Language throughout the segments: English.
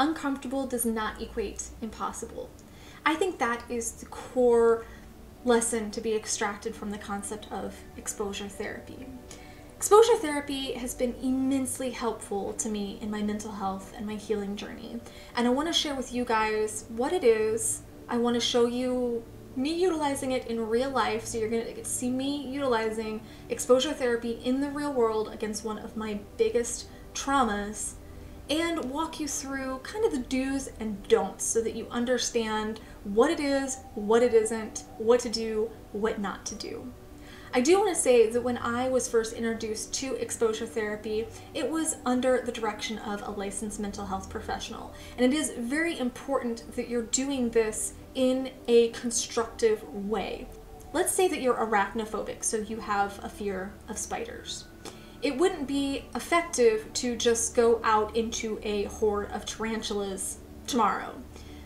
Uncomfortable does not equate impossible. I think that is the core lesson to be extracted from the concept of exposure therapy. Exposure therapy has been immensely helpful to me in my mental health and my healing journey. And I want to share with you guys what it is. I want to show you me utilizing it in real life, so you're going to get to see me utilizing exposure therapy in the real world against one of my biggest traumas, and walk you through kind of the do's and don'ts so that you understand what it is, what it isn't, what to do, what not to do. I do want to say that when I was first introduced to exposure therapy, it was under the direction of a licensed mental health professional. And it is very important that you're doing this in a constructive way. Let's say that you're arachnophobic, so you have a fear of spiders. It wouldn't be effective to just go out into a horde of tarantulas tomorrow.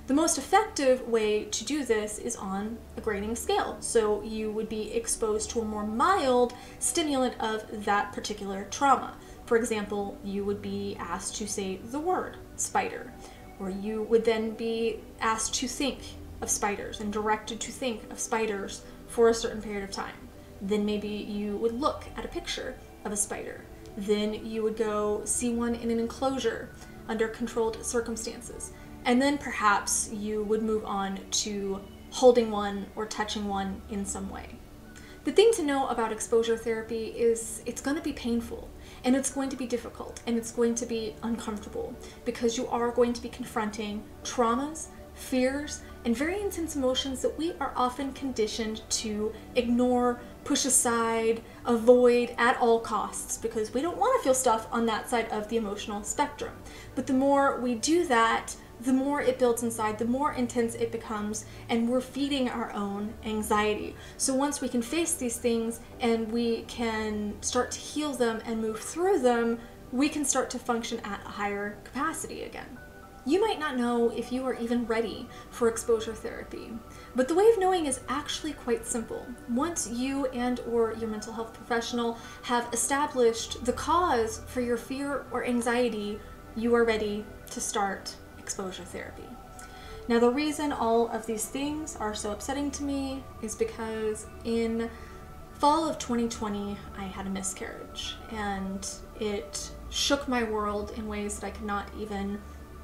The most effective way to do this is on a grading scale. So you would be exposed to a more mild stimulant of that particular trauma. For example, you would be asked to say the word spider, or you would then be asked to think of spiders and directed to think of spiders for a certain period of time. Then maybe you would look at a picture of a spider. Then you would go see one in an enclosure under controlled circumstances. And then perhaps you would move on to holding one or touching one in some way. The thing to know about exposure therapy is it's going to be painful, and it's going to be difficult, and it's going to be uncomfortable, because you are going to be confronting traumas, fears, and very intense emotions that we are often conditioned to ignore, push aside, avoid at all costs, because we don't want to feel stuff on that side of the emotional spectrum. But the more we do that, the more it builds inside, the more intense it becomes, and we're feeding our own anxiety. So once we can face these things and we can start to heal them and move through them, we can start to function at a higher capacity again. You might not know if you are even ready for exposure therapy, but the way of knowing is actually quite simple. Once you and or your mental health professional have established the cause for your fear or anxiety, you are ready to start exposure therapy. Now, the reason all of these things are so upsetting to me is because in fall of 2020, I had a miscarriage, and it shook my world in ways that I could not even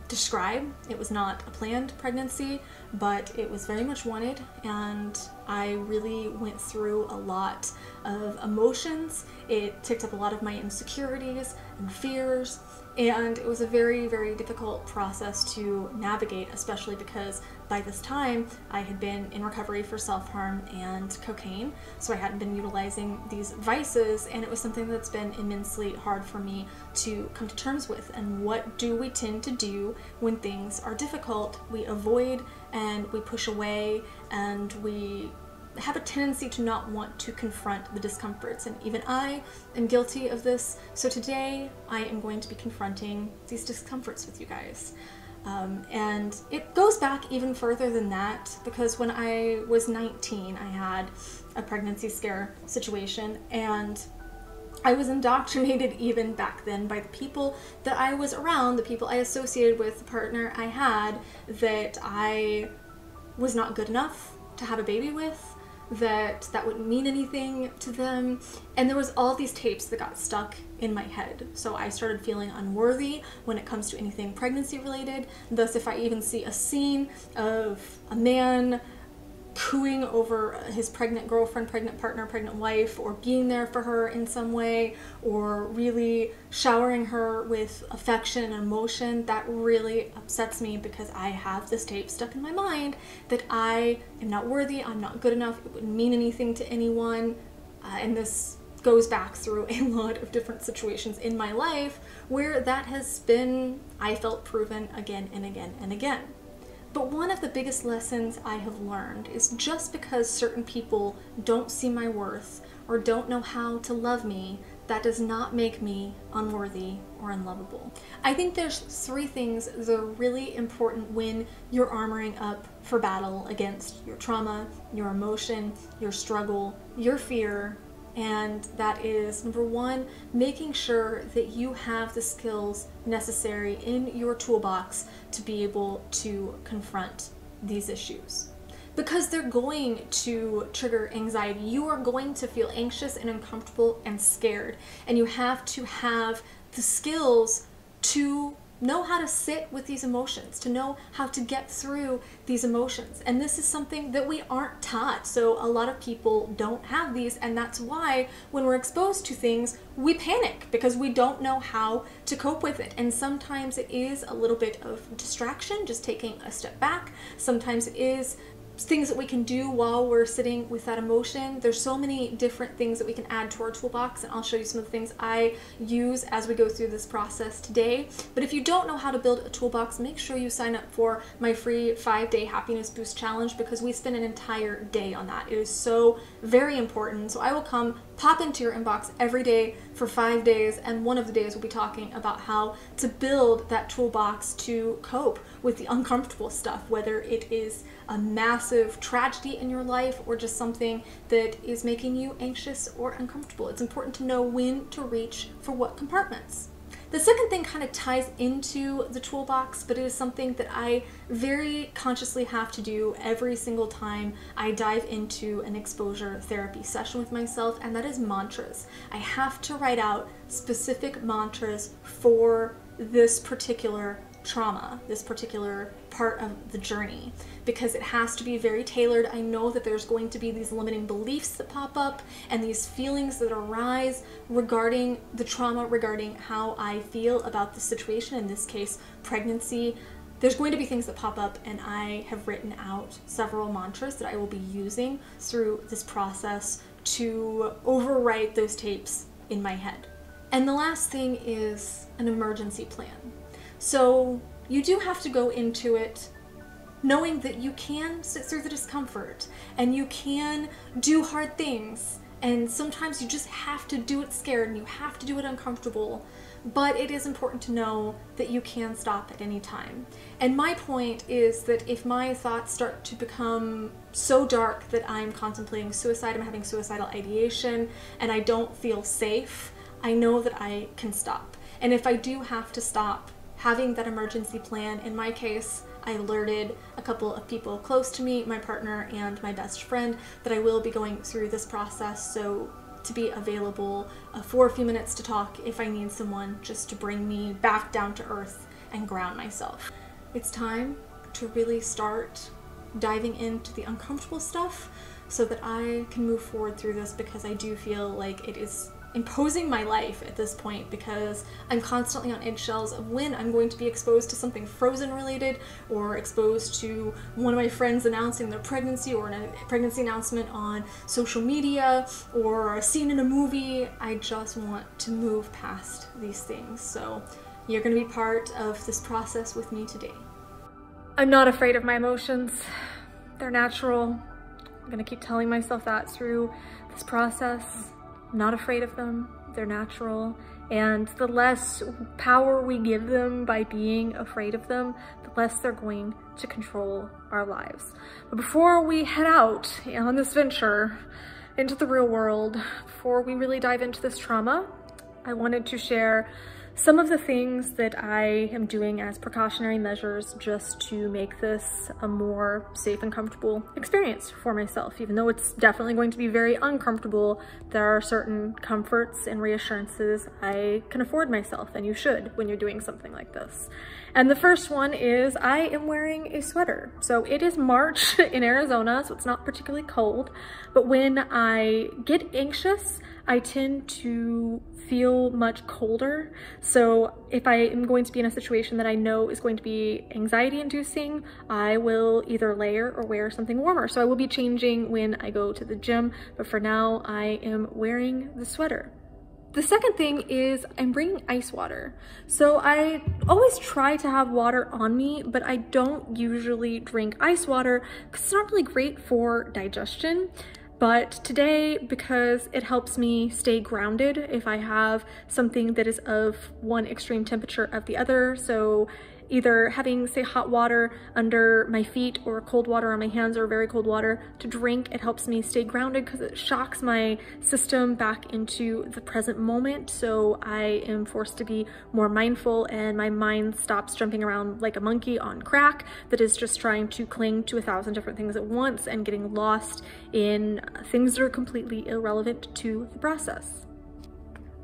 describe. It was not a planned pregnancy, but it was very much wanted, and I really went through a lot of emotions. It ticked up a lot of my insecurities and fears, and it was a very, very difficult process to navigate, especially because by this time I had been in recovery for self-harm and cocaine, so I hadn't been utilizing these vices, and it was something that's been immensely hard for me to come to terms with. And what do we tend to do when things are difficult? We avoid and we push away, and we have a tendency to not want to confront the discomforts, and even I am guilty of this. So today I am going to be confronting these discomforts with you guys. And it goes back even further than that, because when I was 19, I had a pregnancy scare situation, and I was indoctrinated even back then by the people that I was around, the people I associated with, the partner I had, that I was not good enough to have a baby with, that wouldn't mean anything to them. And there was all these tapes that got stuck in my head. So I started feeling unworthy when it comes to anything pregnancy related. Thus, if I even see a scene of a man cooing over his pregnant girlfriend, pregnant partner, pregnant wife, or being there for her in some way, or really showering her with affection and emotion, that really upsets me, because I have this tape stuck in my mind that I am not worthy, I'm not good enough, it wouldn't mean anything to anyone. And this goes back through a lot of different situations in my life where that has been, I felt, proven again and again and again. But one of the biggest lessons I have learned is just because certain people don't see my worth or don't know how to love me, that does not make me unworthy or unlovable. I think there's three things that are really important when you're armoring up for battle against your trauma, your emotion, your struggle, your fear, And that is, number one, making sure that you have the skills necessary in your toolbox to be able to confront these issues. Because they're going to trigger anxiety. You are going to feel anxious and uncomfortable and scared. And you have to have the skills to know how to sit with these emotions, to know how to get through these emotions. And this is something that we aren't taught. So a lot of people don't have these, and that's why when we're exposed to things, we panic because we don't know how to cope with it. And sometimes it is a little bit of distraction, just taking a step back. Sometimes it is things that we can do while we're sitting with that emotion. There's so many different things that we can add to our toolbox, and I'll show you some of the things I use as we go through this process today. But if you don't know how to build a toolbox, make sure you sign up for my free 5-day happiness boost challenge, because we spend an entire day on that. It is so very important. So I will come pop into your inbox every day for 5 days, and one of the days we'll be talking about how to build that toolbox to cope with the uncomfortable stuff, whether it is a massive tragedy in your life or just something that is making you anxious or uncomfortable. It's important to know when to reach for what compartments. The second thing kind of ties into the toolbox, but it is something that I very consciously have to do every single time I dive into an exposure therapy session with myself, and that is mantras. I have to write out specific mantras for this particular trauma, this particular part of the journey, because it has to be very tailored. I know that there's going to be these limiting beliefs that pop up and these feelings that arise regarding the trauma, regarding how I feel about the situation, in this case, pregnancy. There's going to be things that pop up, and I have written out several mantras that I will be using through this process to overwrite those tapes in my head. And the last thing is an emergency plan. So you do have to go into it knowing that you can sit through the discomfort and you can do hard things, and sometimes you just have to do it scared and you have to do it uncomfortable, but it is important to know that you can stop at any time. And my point is that if my thoughts start to become so dark that I'm contemplating suicide, I'm having suicidal ideation, and I don't feel safe, I know that I can stop. And if I do have to stop, having that emergency plan, in my case, I alerted a couple of people close to me, my partner and my best friend, that I will be going through this process, so to be available for a few minutes to talk if I need someone, just to bring me back down to earth and ground myself. It's time to really start diving into the uncomfortable stuff so that I can move forward through this, because I do feel like it is imposing my life at this point, because I'm constantly on eggshells of when I'm going to be exposed to something Frozen related, or exposed to one of my friends announcing their pregnancy, or a pregnancy announcement on social media, or a scene in a movie. I just want to move past these things. So you're going to be part of this process with me today. I'm not afraid of my emotions. They're natural. I'm going to keep telling myself that through this process. I'm not afraid of them. They're natural. And the less power we give them by being afraid of them, the less they're going to control our lives. But before we head out on this venture into the real world, before we really dive into this trauma, I wanted to share some of the things that I am doing as precautionary measures just to make this a more safe and comfortable experience for myself. Even though it's definitely going to be very uncomfortable, there are certain comforts and reassurances I can afford myself, and you should when you're doing something like this. And the first one is I am wearing a sweater. So it is March in Arizona, so it's not particularly cold, but when I get anxious, I tend to feel much colder. So if I am going to be in a situation that I know is going to be anxiety inducing, I will either layer or wear something warmer. So I will be changing when I go to the gym, but for now I am wearing the sweater. The second thing is I'm bringing ice water. So I always try to have water on me, but I don't usually drink ice water because it's not really great for digestion. But today, because it helps me stay grounded if I have something that is of one extreme temperature of the other, so either having, say, hot water under my feet or cold water on my hands or very cold water to drink. It helps me stay grounded because it shocks my system back into the present moment. So I am forced to be more mindful and my mind stops jumping around like a monkey on crack that is just trying to cling to 1,000 different things at once and getting lost in things that are completely irrelevant to the process.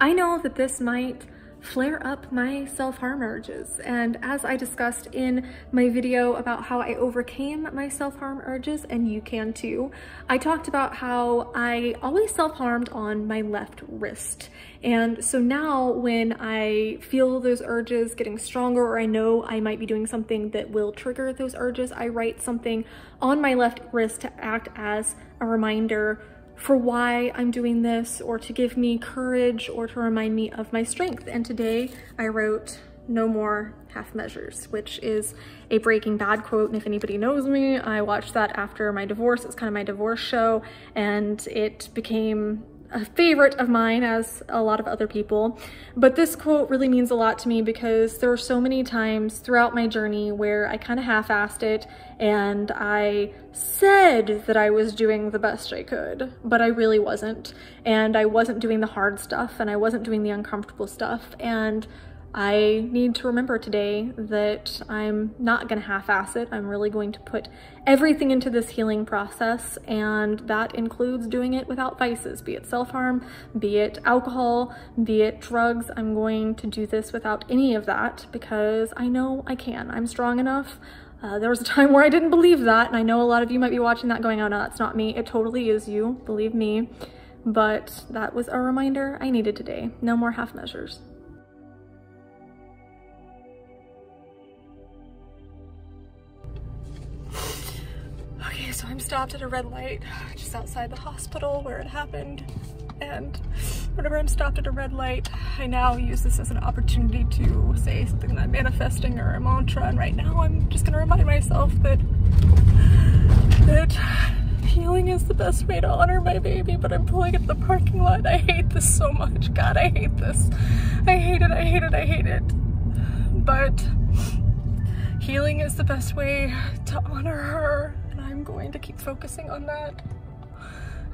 I know that this might flare up my self-harm urges, and as I discussed in my video about how I overcame my self-harm urges, and you can too, I talked about how I always self-harmed on my left wrist. And so now when I feel those urges getting stronger, or I know I might be doing something that will trigger those urges, I write something on my left wrist to act as a reminder for why I'm doing this, or to give me courage, or to remind me of my strength. And today I wrote "No more half measures," which is a Breaking Bad quote. And if anybody knows me, I watched that after my divorce. It's kind of my divorce show, and it became a favorite of mine, as a lot of other people. But this quote really means a lot to me because there were so many times throughout my journey where I kind of half-assed it, and I said that I was doing the best I could, but I really wasn't. And I wasn't doing the hard stuff, and I wasn't doing the uncomfortable stuff. And I need to remember today that I'm not gonna half-ass it. I'm really going to put everything into this healing process, and that includes doing it without vices, be it self-harm, be it alcohol, be it drugs. I'm going to do this without any of that because I know I can. I'm strong enough. There was a time where I didn't believe that, and I know a lot of you might be watching that going, oh no, that's not me. It totally is you, believe me. But that was a reminder I needed today. No more half measures. Okay, so I'm stopped at a red light just outside the hospital where it happened, and whenever I'm stopped at a red light, I now use this as an opportunity to say something that I'm manifesting or a mantra, and right now I'm just gonna remind myself that healing is the best way to honor my baby, but I'm pulling at the parking lot. I hate this so much. God, I hate this. I hate it, I hate it, I hate it. But healing is the best way to honor her. I'm going to keep focusing on that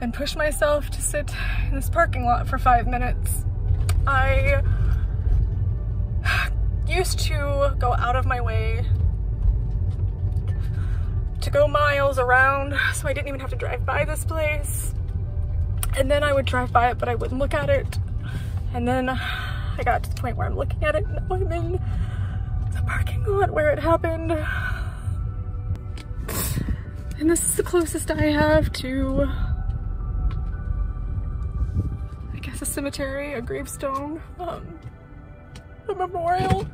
and push myself to sit in this parking lot for 5 minutes. I used to go out of my way to go miles around, so I didn't even have to drive by this place. And then I would drive by it, but I wouldn't look at it. And then I got to the point where I'm looking at it, and now I'm in the parking lot where it happened. And this is the closest I have to, I guess, a cemetery, a gravestone, a memorial.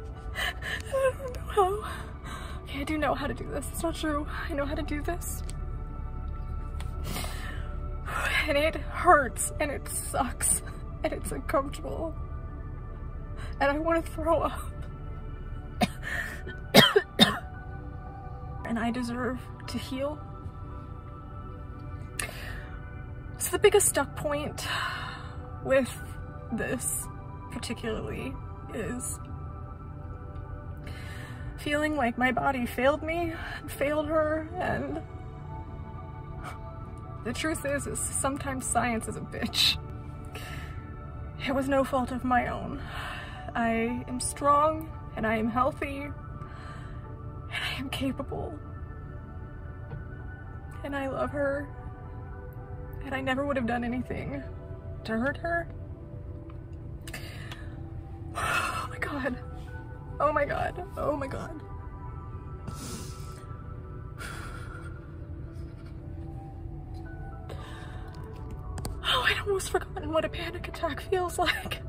I don't know how. Okay, I do know how to do this. It's not true. I know how to do this. And it hurts, and it sucks, and it's uncomfortable. And I want to throw up. And I deserve to heal. So the biggest stuck point with this particularly is feeling like my body failed me, failed her, and the truth is sometimes science is a bitch. It was no fault of my own. I am strong, and I am healthy, and I am capable, and I love her, and I never would have done anything to hurt her. Oh my God. Oh my God. Oh my God. Oh, I'd almost forgotten what a panic attack feels like.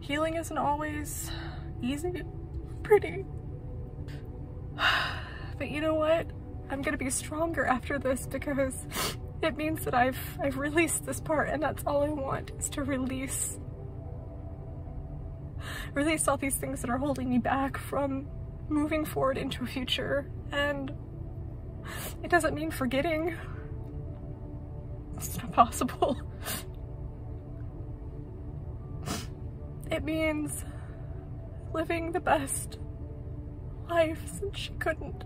Healing isn't always easy, pretty. But you know what? I'm gonna be stronger after this because it means that I've released this part, and that's all I want, is to release all these things that are holding me back from moving forward into a future. And It doesn't mean forgetting. It's not possible. It means living the best life since she couldn't.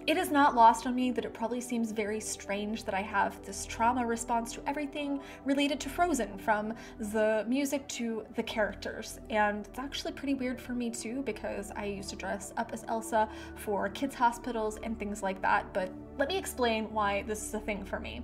It is not lost on me that it probably seems very strange that I have this trauma response to everything related to Frozen, from the music to the characters. And it's actually pretty weird for me too, because I used to dress up as Elsa for kids' hospitals and things like that. But let me explain why this is a thing for me.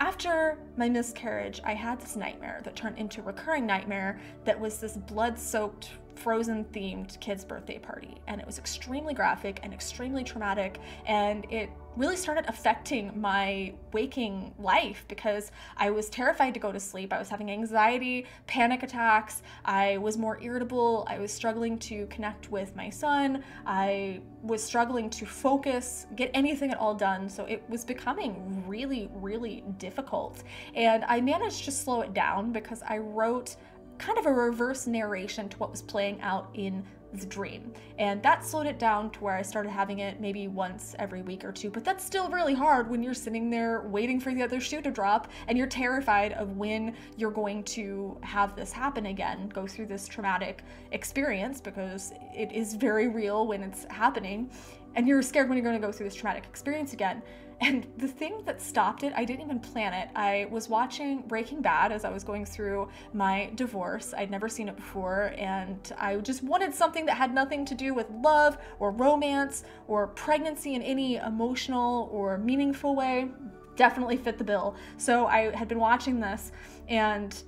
After my miscarriage, I had this nightmare that turned into a recurring nightmare that was this blood-soaked, Frozen-themed kids' birthday party. And it was extremely graphic and extremely traumatic, and it really started affecting my waking life because I was terrified to go to sleep. I was having anxiety, panic attacks, I was more irritable, I was struggling to connect with my son, I was struggling to focus, get anything at all done, so it was becoming really, really difficult. And I managed to slow it down because I wrote kind of a reverse narration to what was playing out in the dream. And that slowed it down to where I started having it maybe once every week or two, but that's still really hard when you're sitting there waiting for the other shoe to drop and you're terrified of when you're going to have this happen again, go through this traumatic experience, because it is very real when it's happening, and you're scared when you're going to go through this traumatic experience again. And the thing that stopped it, I didn't even plan it. I was watching Breaking Bad as I was going through my divorce. I'd never seen it before, and I just wanted something that had nothing to do with love or romance or pregnancy in any emotional or meaningful way. Definitely fit the bill. So I had been watching this, and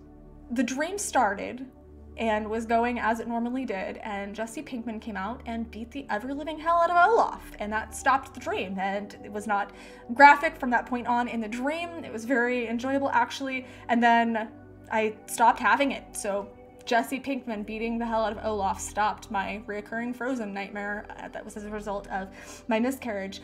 the dream started and was going as it normally did, and Jesse Pinkman came out and beat the ever-living hell out of Olaf, and that stopped the dream. And it was not graphic from that point on in the dream. It was very enjoyable, actually, and then I stopped having it. So Jesse Pinkman beating the hell out of Olaf stopped my reoccurring Frozen nightmare that was as a result of my miscarriage.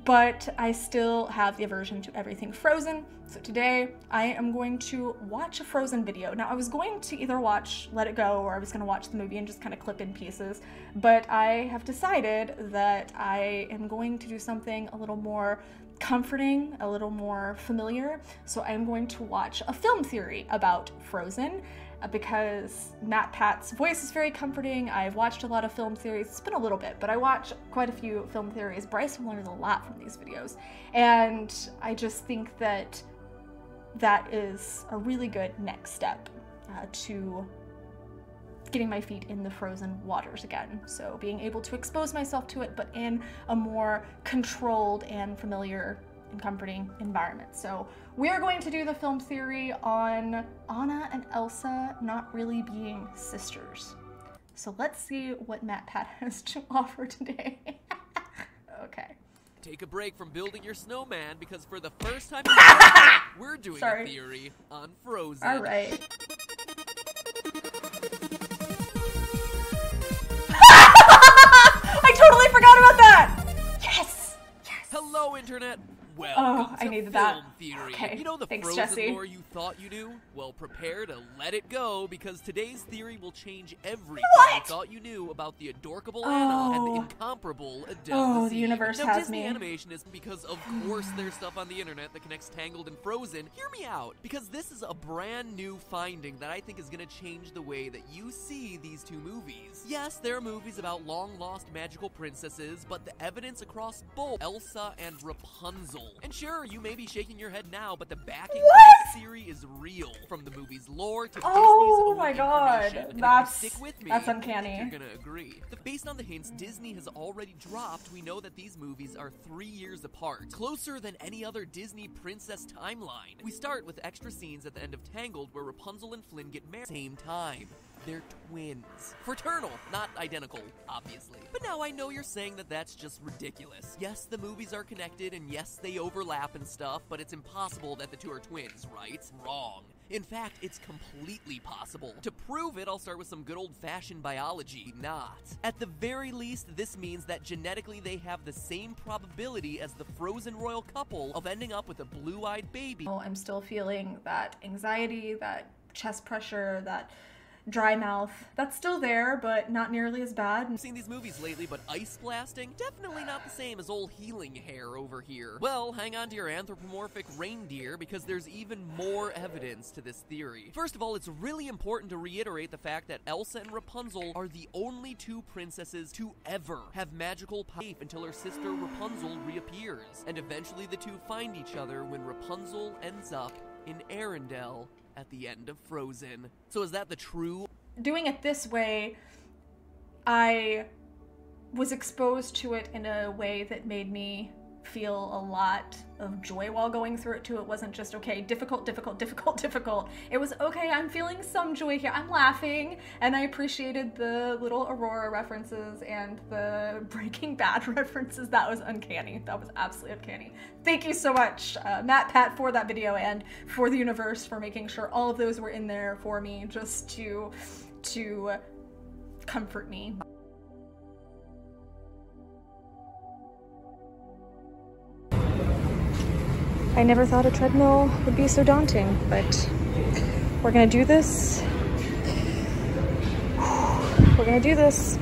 But I still have the aversion to everything Frozen, so today I am going to watch a Frozen video. Now, I was going to either watch Let It Go or I was going to watch the movie and just kind of clip in pieces, but I have decided that I am going to do something a little more comforting, a little more familiar, so I'm going to watch a film theory about Frozen, because Matt Pat's voice is very comforting. I've watched a lot of film theories. It's been a little bit, but I watch quite a few film theories. Bryson learns a lot from these videos, and I just think that that is a really good next step to getting my feet in the Frozen waters again. So being able to expose myself to it, but in a more controlled and familiar and comforting environment. So we're going to do the film theory on Anna and Elsa not really being sisters. So let's see what Matt Pat has to offer today. Okay. Take a break from building your snowman, because for the first time in history, we're doing a theory on Frozen. All right. I totally forgot about that! Yes! Yes! Hello, Internet! Welcome to Film Theory. Okay. You know the Thanks, Frozen Jesse. lore you thought you knew? Well, prepare to let it go, because today's theory will change everything you thought you knew about the adorkable Anna and the incomparable Adele. Oh, the universe now, has Disney me. Animation is because, of course, there's stuff on the internet that connects Tangled and Frozen. Hear me out, because this is a brand new finding that I think is going to change the way that you see these two movies. Yes, there are movies about long-lost magical princesses, but the evidence across both Elsa and Rapunzel. And sure, you may be shaking your head now, but the backing for this theory is real. From the movie's lore to Disney's own information. And if you stick with me, that's uncanny. you're gonna agree. Based on the hints Disney has already dropped, we know that these movies are 3 years apart, closer than any other Disney princess timeline. We start with extra scenes at the end of Tangled where Rapunzel and Flynn get married at the same time. They're twins. Fraternal, not identical, obviously. But now I know you're saying that that's just ridiculous. Yes, the movies are connected, and yes, they overlap and stuff, but it's impossible that the two are twins, right? Wrong. In fact, it's completely possible. To prove it, I'll start with some good old-fashioned biology. Not. At the very least, this means that genetically they have the same probability as the Frozen royal couple of ending up with a blue-eyed baby. I'm still feeling that anxiety, that chest pressure, that dry mouth. That's still there, but not nearly as bad. I've seen these movies lately, but ice blasting? Definitely not the same as old healing hair over here. Well, hang on to your anthropomorphic reindeer, because there's even more evidence to this theory. First of all, it's really important to reiterate the fact that Elsa and Rapunzel are the only two princesses to ever have magical power until her sister Rapunzel reappears. And eventually the two find each other when Rapunzel ends up in Arendelle at the end of Frozen. So is that the true? Doing it this way, I was exposed to it in a way that made me feel a lot of joy while going through it too. It wasn't just, okay, difficult, difficult, difficult, difficult. It was, okay, I'm feeling some joy here. I'm laughing, and I appreciated the little Aurora references and the Breaking Bad references. That was uncanny. That was absolutely uncanny. Thank you so much, Matt, Pat, for that video, and for the universe for making sure all of those were in there for me, just to comfort me. I never thought a treadmill would be so daunting, but we're gonna do this. We're gonna do this.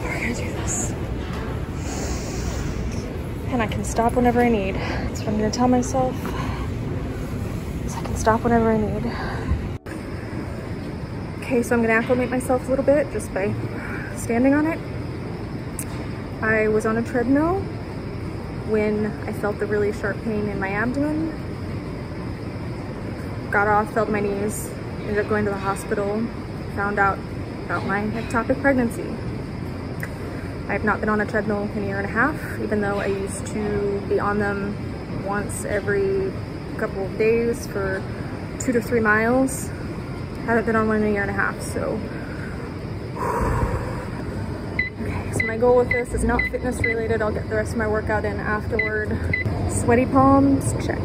We're gonna do this. And I can stop whenever I need. That's what I'm gonna tell myself. Is I can stop whenever I need. Okay, so I'm gonna acclimate myself a little bit just by standing on it. I was on a treadmill when I felt the really sharp pain in my abdomen. Got off, felt my knees, ended up going to the hospital, found out about my ectopic pregnancy. I've not been on a treadmill in a year and a half, even though I used to be on them once every couple of days for 2 to 3 miles. Haven't been on one in a year and a half, so. So my goal with this is not fitness related. I'll get the rest of my workout in afterward. Sweaty palms, check.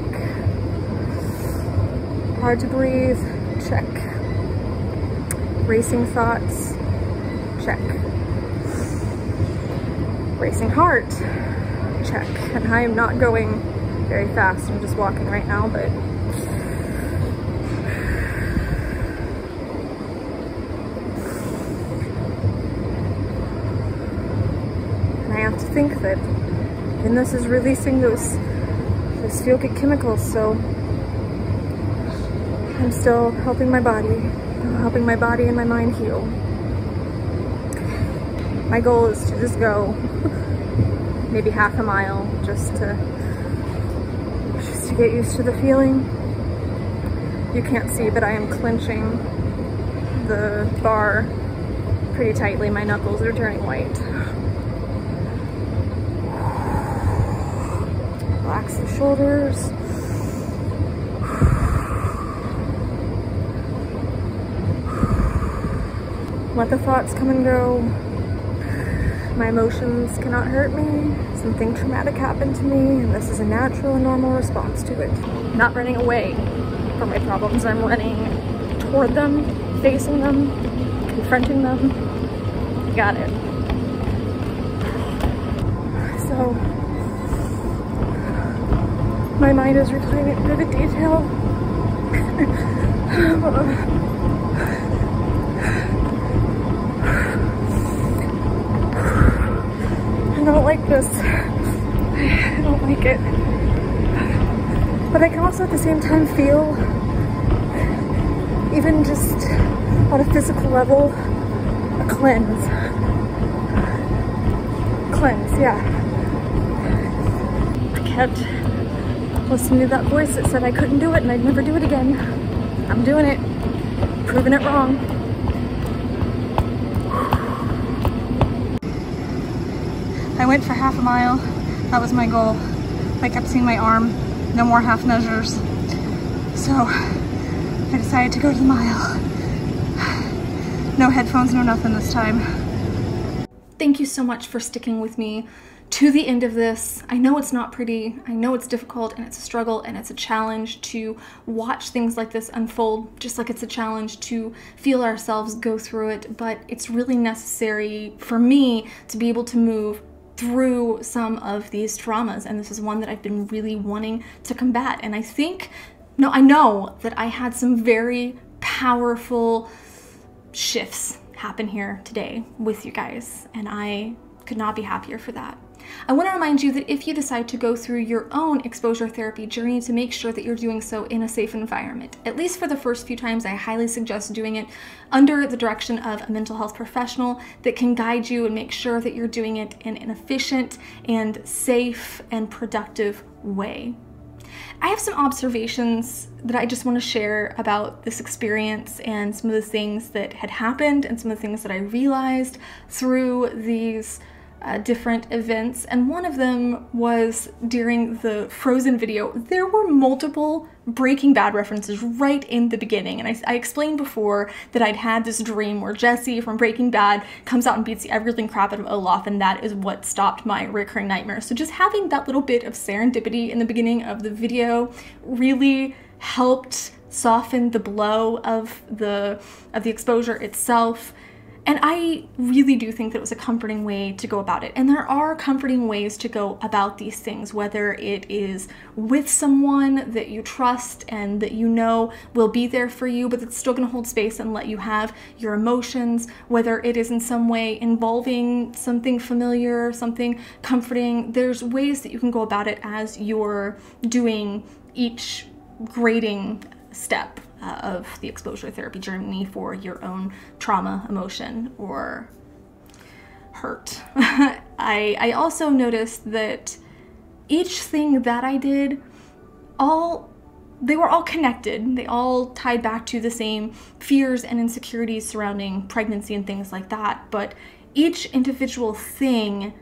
Hard to breathe, check. Racing thoughts, check. Racing heart, check. And I am not going very fast. I'm just walking right now, but I have to think that and this is releasing those feel-good chemicals, so I'm still helping my body and my mind heal. My goal is to just go maybe half a mile just to get used to the feeling. You can't see, but I am clenching the bar pretty tightly. My knuckles are turning white. Relax the shoulders. Let the thoughts come and go. My emotions cannot hurt me. Something traumatic happened to me, and this is a natural and normal response to it. I'm not running away from my problems. I'm running toward them, facing them, confronting them. Got it. So, my mind is replaying it in vivid detail. I don't like this. I don't like it. But I can also at the same time feel, even just on a physical level, a cleanse. Cleanse, yeah. I kept listening to that voice that said I couldn't do it and I'd never do it again. I'm doing it. Proving it wrong. I went for half a mile. That was my goal. I kept seeing my arm. No more half measures. So I decided to go to the mile. No headphones, no nothing this time. Thank you so much for sticking with me to the end of this. I know it's not pretty, I know it's difficult, and it's a struggle, and it's a challenge to watch things like this unfold, just like it's a challenge to feel ourselves go through it, but it's really necessary for me to be able to move through some of these traumas, and this is one that I've been really wanting to combat. And I know that I had some very powerful shifts happen here today with you guys, and I could not be happier for that. I want to remind you that if you decide to go through your own exposure therapy journey, to make sure that you're doing so in a safe environment. At least for the first few times, I highly suggest doing it under the direction of a mental health professional that can guide you and make sure that you're doing it in an efficient and safe and productive way. I have some observations that I just want to share about this experience and some of the things that had happened and some of the things that I realized through these different events. And one of them was during the Frozen video. There were multiple Breaking Bad references right in the beginning. And I explained before that I'd had this dream where Jesse from Breaking Bad comes out and beats the everything crap out of Olaf, and that is what stopped my recurring nightmares. So just having that little bit of serendipity in the beginning of the video really helped soften the blow of the exposure itself. And I really do think that it was a comforting way to go about it. And there are comforting ways to go about these things, whether it is with someone that you trust and that you know will be there for you, but it's still going to hold space and let you have your emotions, whether it is in some way involving something familiar, something comforting. There's ways that you can go about it as you're doing each grading step of the exposure therapy journey for your own trauma, emotion, or hurt. I also noticed that each thing that I did, they were all connected. They all tied back to the same fears and insecurities surrounding pregnancy and things like that. But each individual thing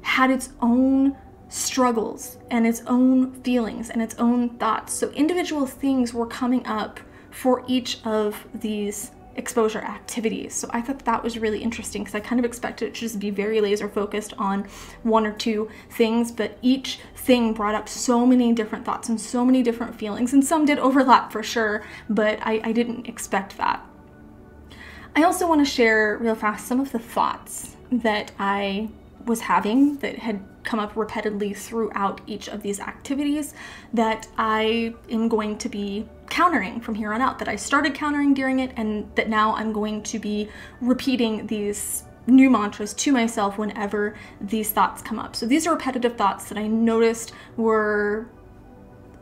had its own struggles and its own feelings and its own thoughts. So individual things were coming up for each of these exposure activities. So I thought that was really interesting because I kind of expected it to just be very laser focused on one or two things, but each thing brought up so many different thoughts and so many different feelings, and some did overlap for sure, but I didn't expect that. I also want to share real fast some of the thoughts that I was having that had come up repeatedly throughout each of these activities that I am going to be countering from here on out, that I started countering during it, and that now I'm going to be repeating these new mantras to myself whenever these thoughts come up. So these are repetitive thoughts that I noticed were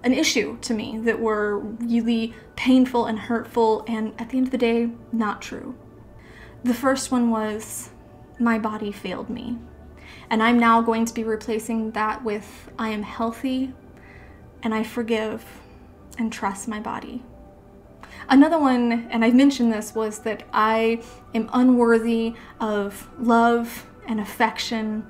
an issue to me, that were really painful and hurtful, and at the end of the day, not true. The first one was, my body failed me. And I'm now going to be replacing that with, I am healthy and I forgive and trust my body. Another one, and I've mentioned this, was that I am unworthy of love and affection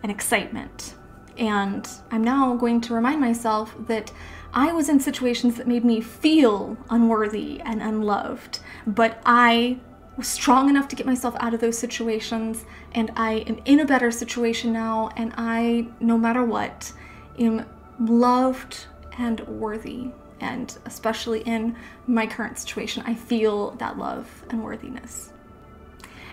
and excitement. And I'm now going to remind myself that I was in situations that made me feel unworthy and unloved, but I was strong enough to get myself out of those situations, and I am in a better situation now, and I, no matter what, am loved and worthy. And especially in my current situation, I feel that love and worthiness.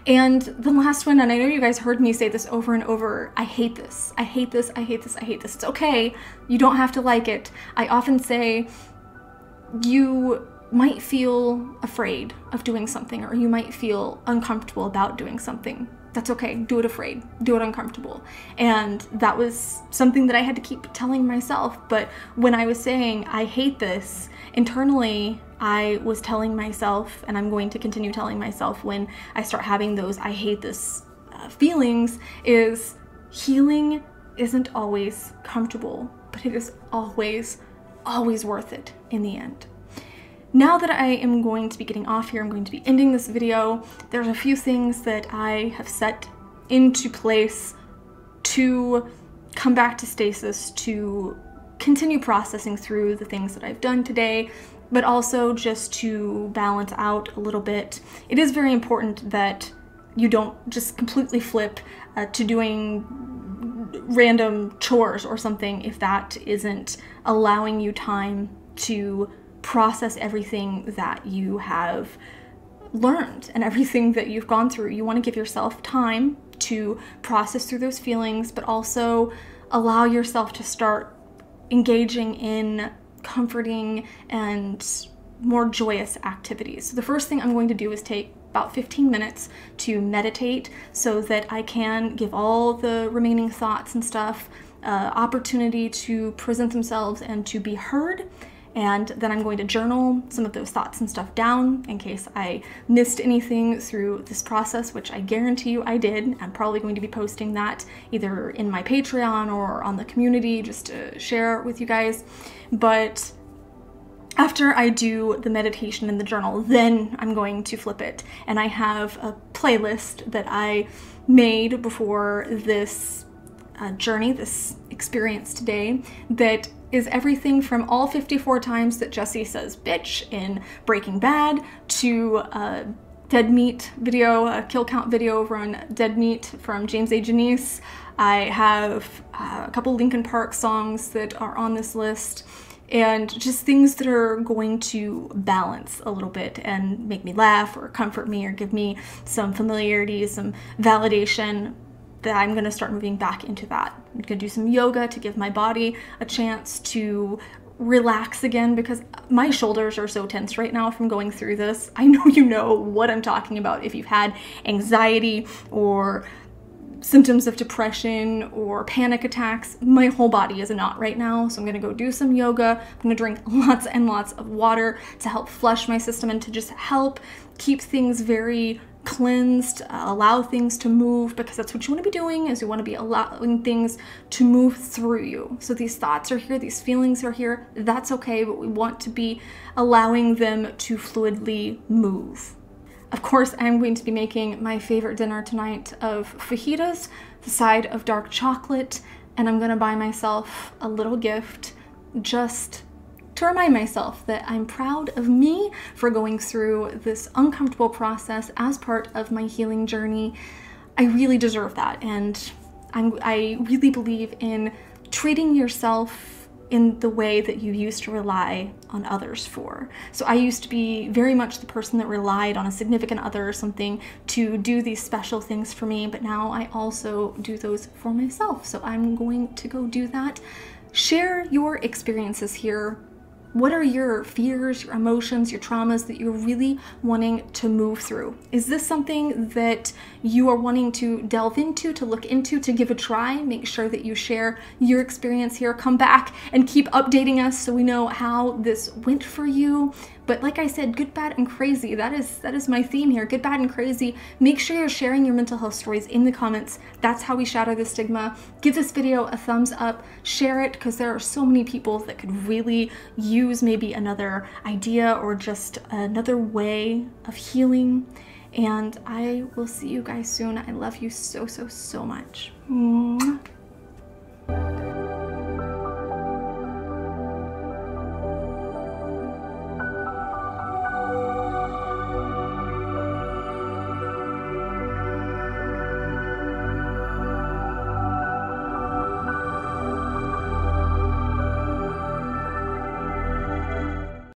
And the last one, and I know you guys heard me say this over and over, I hate this. I hate this, I hate this, I hate this. It's okay, you don't have to like it. I often say, you might feel afraid of doing something, or you might feel uncomfortable about doing something. That's okay, do it afraid, do it uncomfortable. And that was something that I had to keep telling myself. But when I was saying, I hate this, internally, I was telling myself, and I'm going to continue telling myself when I start having those I hate this feelings, is healing isn't always comfortable, but it is always, always worth it in the end. Now that I am going to be getting off here, I'm going to be ending this video, there's a few things that I have set into place to come back to stasis, to continue processing through the things that I've done today, but also just to balance out a little bit. It is very important that you don't just completely flip to doing random chores or something if that isn't allowing you time to process everything that you have learned and everything that you've gone through. You want to give yourself time to process through those feelings, but also allow yourself to start engaging in comforting and more joyous activities. So the first thing I'm going to do is take about 15 minutes to meditate so that I can give all the remaining thoughts and stuff opportunity to present themselves and to be heard. And then I'm going to journal some of those thoughts and stuff down in case I missed anything through this process, which I guarantee you I did. I'm probably going to be posting that either in my Patreon or on the community just to share with you guys. But after I do the meditation and the journal, then I'm going to flip it. And I have a playlist that I made before this journey, this experience today, that is everything from all 54 times that Jesse says bitch in Breaking Bad to a dead meat video, a kill count video over on Dead Meat from James A. Janice. I have a couple Linkin Park songs that are on this list, and just things that are going to balance a little bit and make me laugh or comfort me or give me some familiarity, some validation, that I'm going to start moving back into that. I'm going to do some yoga to give my body a chance to relax again, because my shoulders are so tense right now from going through this. I know you know what I'm talking about if you've had anxiety or symptoms of depression or panic attacks. My whole body is a knot right now, so I'm gonna go do some yoga. I'm gonna drink lots and lots of water to help flush my system and to just help keep things very cleansed, allow things to move, because that's what you want to be doing, is you want to be allowing things to move through you. So these thoughts are here, these feelings are here, that's okay, but we want to be allowing them to fluidly move. Of course, I'm going to be making my favorite dinner tonight of fajitas, the side of dark chocolate, and I'm gonna buy myself a little gift just to remind myself that I'm proud of me for going through this uncomfortable process as part of my healing journey. I really deserve that, and I really believe in treating yourself in the way that you used to rely on others for. So I used to be very much the person that relied on a significant other or something to do these special things for me, but now I also do those for myself. So I'm going to go do that. Share your experiences here. What are your fears, your emotions, your traumas that you're really wanting to move through? Is this something that you are wanting to delve into, to look into, to give a try? Make sure that you share your experience here. Come back and keep updating us so we know how this went for you. But like I said, good, bad, and crazy. That is my theme here. Good, bad, and crazy. Make sure you're sharing your mental health stories in the comments. That's how we shatter the stigma. Give this video a thumbs up. Share it, because there are so many people that could really use maybe another idea or just another way of healing. And I will see you guys soon. I love you so, so, so much. Mwah.